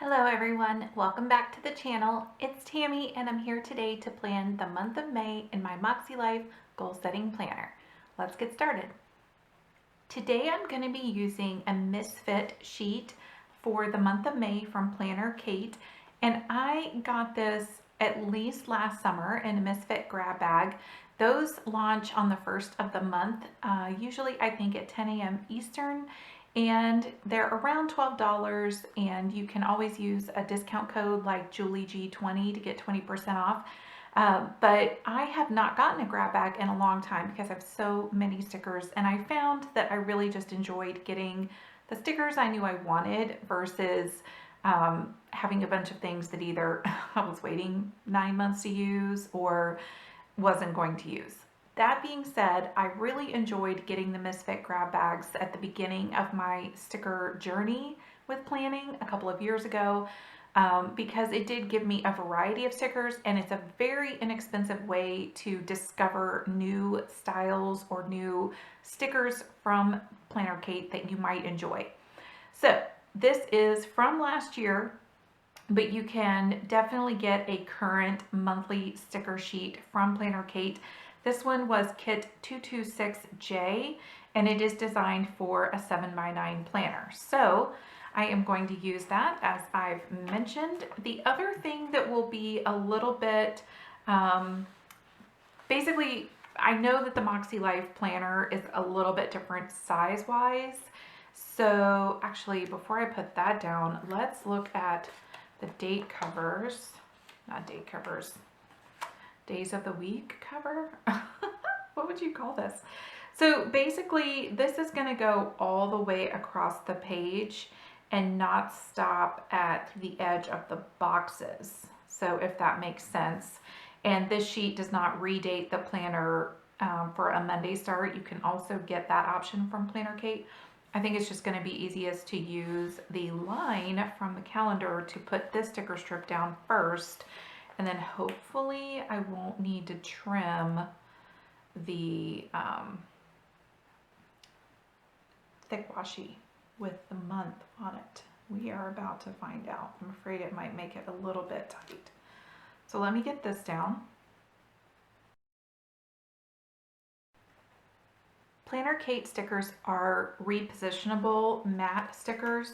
Hello everyone, welcome back to the channel. It's Tammy and I'm here today to plan the month of May in my MakseLife goal setting planner. Let's get started. Today I'm going to be using a misfit sheet for the month of May from Planner Kate, and I got this at least last summer in a misfit grab bag. Those launch on the first of the month, usually I think at 10 a.m. Eastern, and they're around $12, and you can always use a discount code like JulieG20 to get 20% off. But I have not gotten a grab bag in a long time because I have so many stickers, and I found that I really just enjoyed getting the stickers I knew I wanted versus having a bunch of things that either I was waiting 9 months to use or wasn't going to use. That being said, I really enjoyed getting the misfit grab bags at the beginning of my sticker journey with planning a couple of years ago, because it did give me a variety of stickers, and it's a very inexpensive way to discover new styles or new stickers from Planner Kate that you might enjoy. So this is from last year, but you can definitely get a current monthly sticker sheet from Planner Kate. This one was kit 226J, and it is designed for a 7x9 planner. So I am going to use that, as I've mentioned. The other thing that will be a little bit, basically, I know that the MakseLife planner is a little bit different size-wise. So actually, before I put that down, let's look at the date covers, not date covers, days of the week cover. What would you call this? So basically, this is going to go all the way across the page and not stop at the edge of the boxes. So if that makes sense. And this sheet does not redate the planner for a Monday start. You can also get that option from Planner Kate. I think it's just going to be easiest to use the line from the calendar to put this sticker strip down first, and then hopefully I won't need to trim the thick washi with the month on it. We are about to find out. I'm afraid it might make it a little bit tight. So let me get this down. Planner Kate stickers are repositionable matte stickers.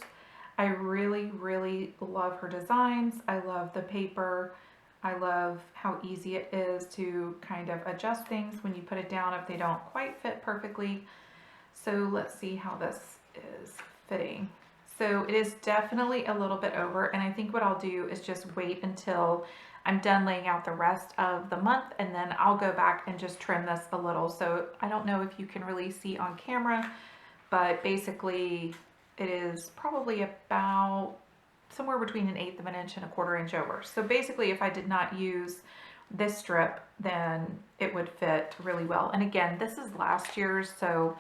I really, really love her designs. I love the paper. I love how easy it is to kind of adjust things when you put it down if they don't quite fit perfectly. So let's see how this is fitting. So it is definitely a little bit over, and I think what I'll do is just wait until I'm done laying out the rest of the month, and then I'll go back and just trim this a little. So I don't know if you can really see on camera, but basically it is probably about somewhere between 1/8 of an inch and 1/4 inch over. So basically, if I did not use this strip, then it would fit really well. And again, this is last year's, so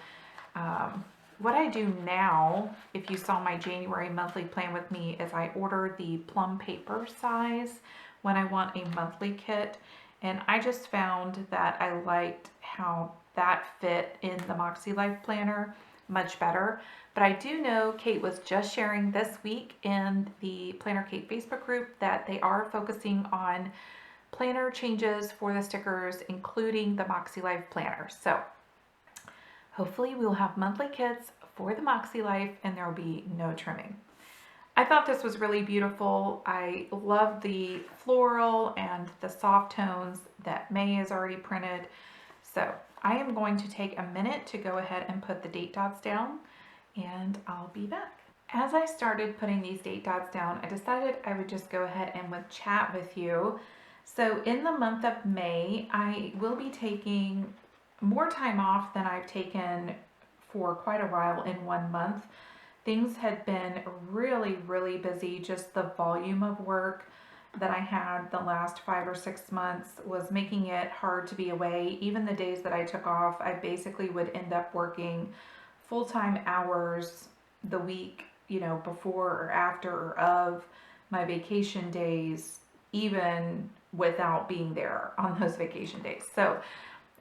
what I do now, if you saw my January monthly plan with me, is I order the plum paper size when I want a monthly kit. And I just found that I liked how that fit in the MakseLife planner much better. But I do know Kate was just sharing this week in the Planner Kate Facebook group that they are focusing on planner changes for the stickers, including the MakseLife planner. So hopefully we'll have monthly kits for the MakseLife and there will be no trimming. I thought this was really beautiful. I love the floral and the soft tones that May is already printed. So I am going to take a minute to go ahead and put the date dots down, and I'll be back. As I started putting these date dots down, I decided I would just go ahead and chat with you. So in the month of May, I will be taking more time off than I've taken for quite a while in 1 month. Things had been really, really busy. Just the volume of work that I had the last 5 or 6 months was making it hard to be away. Even the days that I took off, I basically would end up working full-time hours the week, you know, before or after or of my vacation days, even without being there on those vacation days. So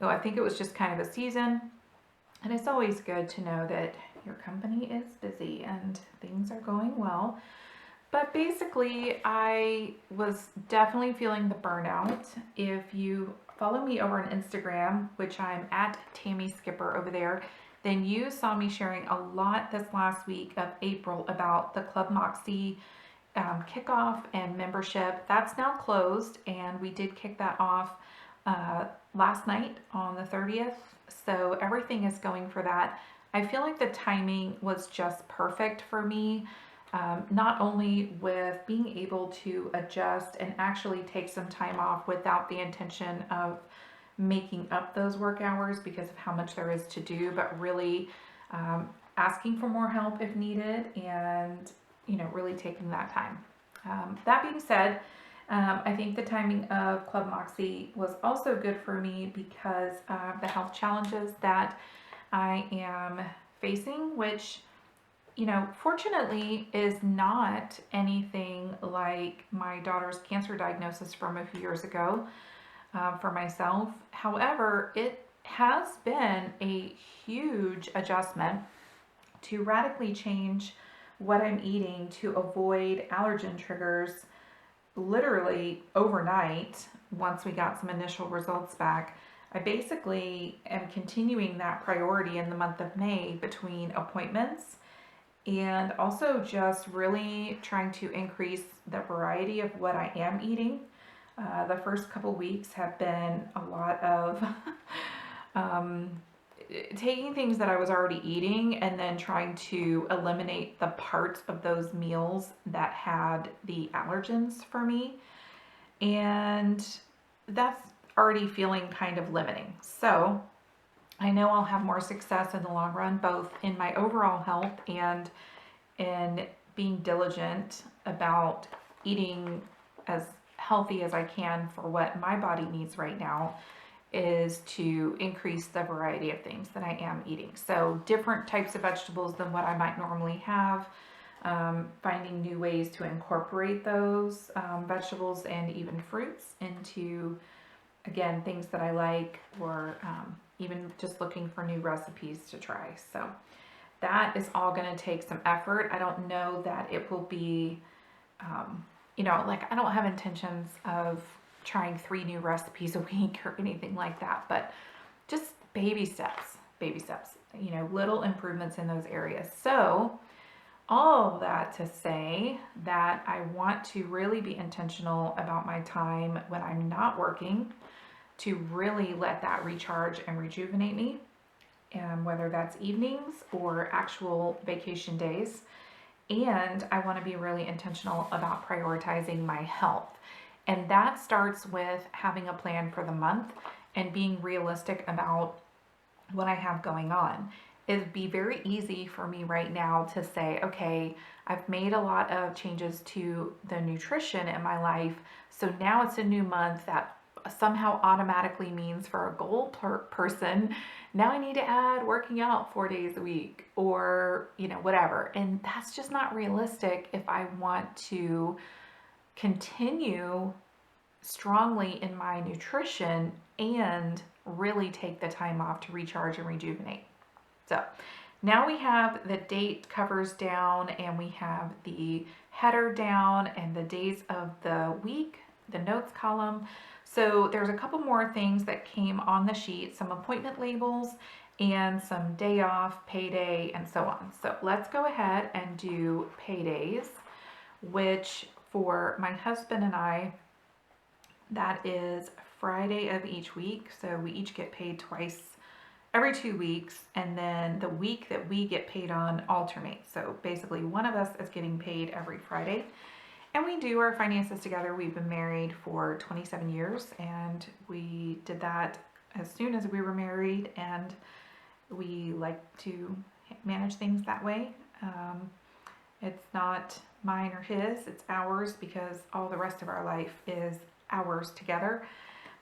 I think it was just kind of a season, and it's always good to know that your company is busy and things are going well. But basically, I was definitely feeling the burnout. If you follow me over on Instagram, which I'm at Tammy Skipper over there, then you saw me sharing a lot this last week of April about the Club Moxie kickoff and membership. That's now closed, and we did kick that off last night on the 30th. So everything is going for that. I feel like the timing was just perfect for me. Not only with being able to adjust and actually take some time off without the intention of making up those work hours because of how much there is to do, but really asking for more help if needed, and really taking that time. That being said, I think the timing of Club Moxie was also good for me because of the health challenges that I am facing, which fortunately is not anything like my daughter's cancer diagnosis from a few years ago for myself. However, it has been a huge adjustment to radically change what I'm eating to avoid allergen triggers literally overnight. Once we got some initial results back, I basically am continuing that priority in the month of May between appointments and also just really trying to increase the variety of what I am eating. The first couple weeks have been a lot of taking things that I was already eating and then trying to eliminate the parts of those meals that had the allergens for me. And that's already feeling kind of limiting. So I know I'll have more success in the long run, both in my overall health and in being diligent about eating as healthy as I can for what my body needs right now, is to increase the variety of things that I am eating. So different types of vegetables than what I might normally have, finding new ways to incorporate those vegetables and even fruits into, again, things that I like, or even just looking for new recipes to try. So that is all going to take some effort. I don't know that it will be, like I don't have intentions of trying 3 new recipes a week or anything like that, but just baby steps, little improvements in those areas. So all of that to say that I want to really be intentional about my time when I'm not working, to really let that recharge and rejuvenate me, whether that's evenings or actual vacation days. And I want to be really intentional about prioritizing my health. And that starts with having a plan for the month and being realistic about what I have going on. It'd be very easy for me right now to say, okay, I've made a lot of changes to the nutrition in my life, so now it's a new month. That somehow automatically means for a goal person, now I need to add working out 4 days a week, or whatever. And that's just not realistic if I want to continue strongly in my nutrition and really take the time off to recharge and rejuvenate. So now we have the date covers down, and we have the header down, and the days of the week, the notes column. So there's a couple more things that came on the sheet, some appointment labels and some day off, payday, and so on. So let's go ahead and do paydays, which for my husband and I, that is Friday of each week. So we each get paid twice every 2 weeks, and then the week that we get paid on alternates. So basically one of us is getting paid every Friday. And we do our finances together. We've been married for 27 years, and we did that as soon as we were married, and we like to manage things that way. It's not mine or his, it's ours, because all the rest of our life is ours together.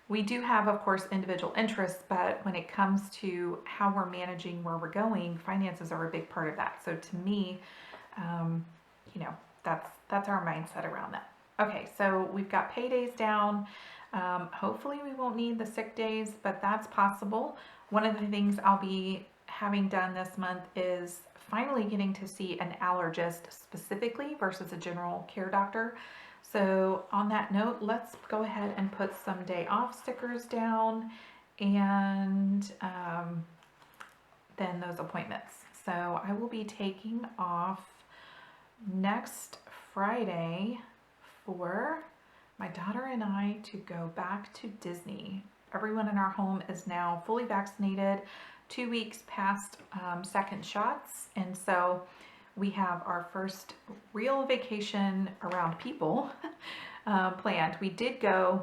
We do have, of course, individual interests, but when it comes to how we're managing where we're going, finances are a big part of that. So to me, that's our mindset around that. Okay, so we've got paydays down. Hopefully we won't need the sick days, but that's possible. One of the things I'll be having done this month is finally getting to see an allergist specifically versus a general care doctor. So on that note, let's go ahead and put some day off stickers down and then those appointments. So I will be taking off next Friday for my daughter and I to go back to Disney. Everyone in our home is now fully vaccinated, 2 weeks past second shots, and so we have our first real vacation around people planned. We did go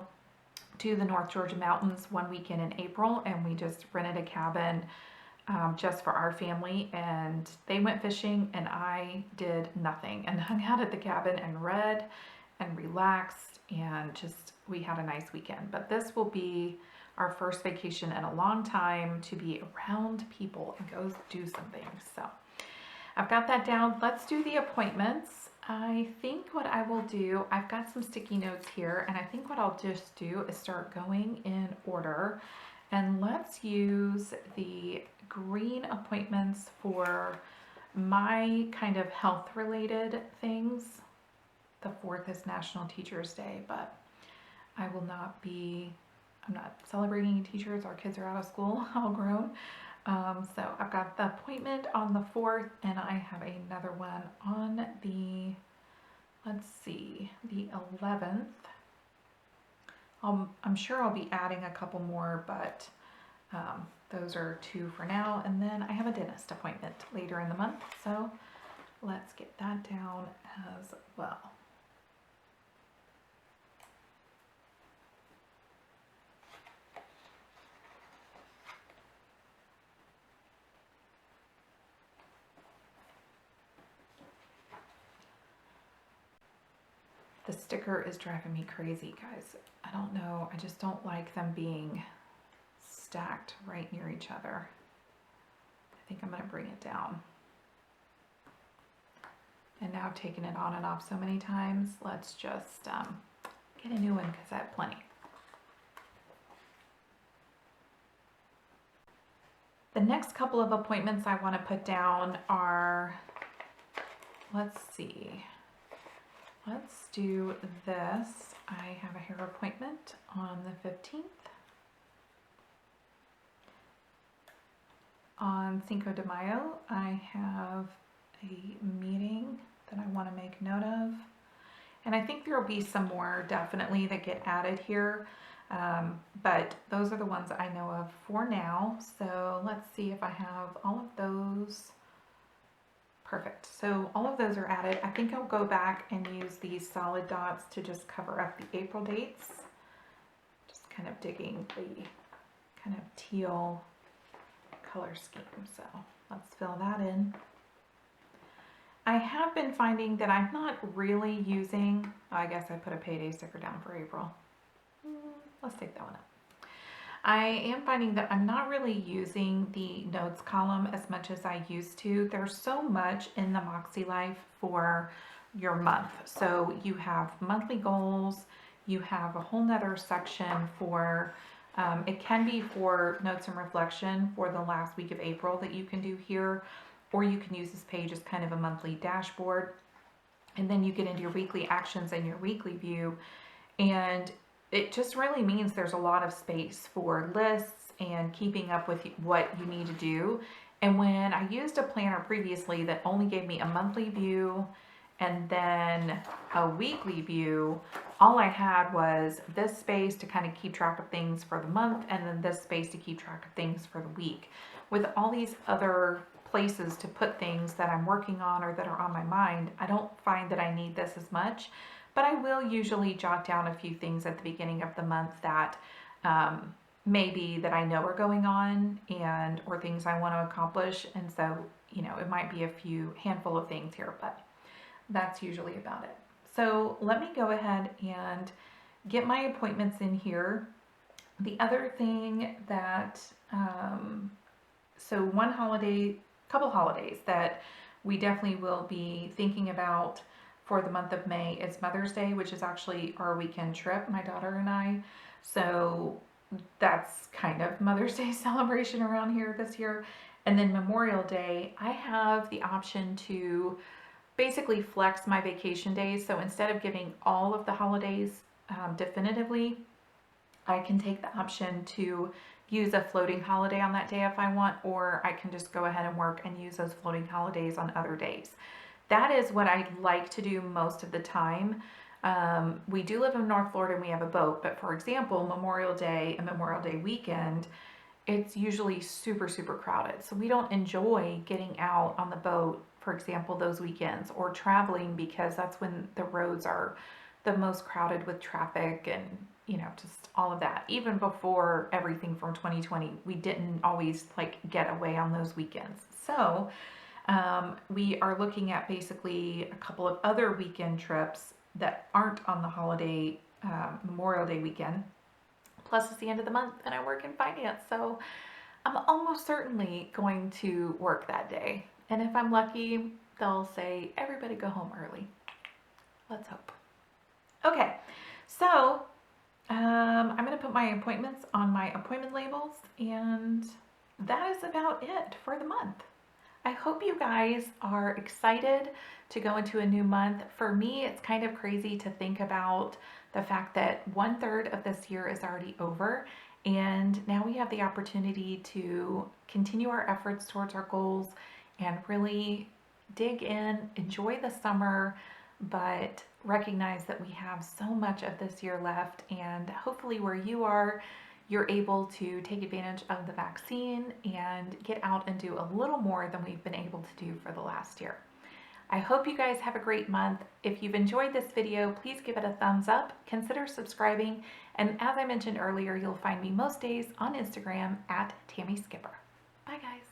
to the North Georgia mountains one weekend in April, and we just rented a cabin just for our family, and they went fishing and I did nothing and hung out at the cabin and read and relaxed, and just we had a nice weekend. But this will be our first vacation in a long time to be around people and go do some things. So I've got that down. Let's do the appointments. I think what I will do, I've got some sticky notes here, and I think what I'll just do is start going in order. And let's use the green appointments for my kind of health related things. The 4th is National Teachers Day, but I'm not celebrating teachers. Our kids are out of school, all grown. So I've got the appointment on the 4th, and I have another one on the, let's see, the 11th. I'm sure I'll be adding a couple more, but those are 2 for now. And then I have a dentist appointment later in the month, so let's get that down as well. The sticker is driving me crazy, guys. I don't know. I just don't like them being stacked right near each other. I think I'm going to bring it down. And now I've taken it on and off so many times. Let's just get a new one because I have plenty. The next couple of appointments I want to put down are, let's see. Let's do this. I have a hair appointment on the 15th. On Cinco de Mayo, I have a meeting that I want to make note of. And I think there will be some more definitely that get added here. But those are the ones I know of for now. So let's see if I have all of those. Perfect. So all of those are added. I think I'll go back and use these solid dots to just cover up the April dates. Just kind of digging the kind of teal color scheme. So let's fill that in. I have been finding that I'm not really using, I guess I put a payday sticker down for April. Let's take that one up. I am finding that I'm not really using the notes column as much as I used to. There's so much in the MakseLife for your month. So you have monthly goals, you have a whole nother section for, it can be for notes and reflection for the last week of April that you can do here, or you can use this page as kind of a monthly dashboard. And then you get into your weekly actions and your weekly view, and it just really means there's a lot of space for lists and keeping up with what you need to do. And when I used a planner previously that only gave me a monthly view and then a weekly view, all I had was this space to kind of keep track of things for the month, and then this space to keep track of things for the week. With all these other places to put things that I'm working on or that are on my mind, I don't find that I need this as much. But I will usually jot down a few things at the beginning of the month that maybe that I know are going on and or things I want to accomplish. And so, you know, it might be a handful of things here, but that's usually about it. So let me go ahead and get my appointments in here. The other thing that, so couple holidays that we definitely will be thinking about for the month of May is Mother's Day, which is actually our weekend trip, my daughter and I. So that's kind of Mother's Day celebration around here this year. And then Memorial Day, I have the option to basically flex my vacation days. So instead of giving all of the holidays definitively, I can take the option to use a floating holiday on that day if I want, or I can just go ahead and work and use those floating holidays on other days. That is what I like to do most of the time. We do live in North Florida and we have a boat, but for example, Memorial Day and Memorial Day weekend, it's usually super, super crowded. So we don't enjoy getting out on the boat, for example, those weekends, or traveling, because that's when the roads are the most crowded with traffic and, you know, just all of that. Even before everything from 2020, we didn't always like get away on those weekends. So we are looking at basically a couple of other weekend trips that aren't on the holiday, Memorial Day weekend. Plus, it's the end of the month and I work in finance, so I'm almost certainly going to work that day. And if I'm lucky, they'll say, everybody go home early. Let's hope. Okay, so I'm going to put my appointments on my appointment labels, and that is about it for the month. I hope you guys are excited to go into a new month. For me, it's kind of crazy to think about the fact that 1/3 of this year is already over, and now we have the opportunity to continue our efforts towards our goals and really dig in, enjoy the summer, but recognize that we have so much of this year left, and hopefully where you are, you're able to take advantage of the vaccine and get out and do a little more than we've been able to do for the last year. I hope you guys have a great month. If you've enjoyed this video, please give it a thumbs up, consider subscribing, and as I mentioned earlier, you'll find me most days on Instagram at Tammy Skipper. Bye guys.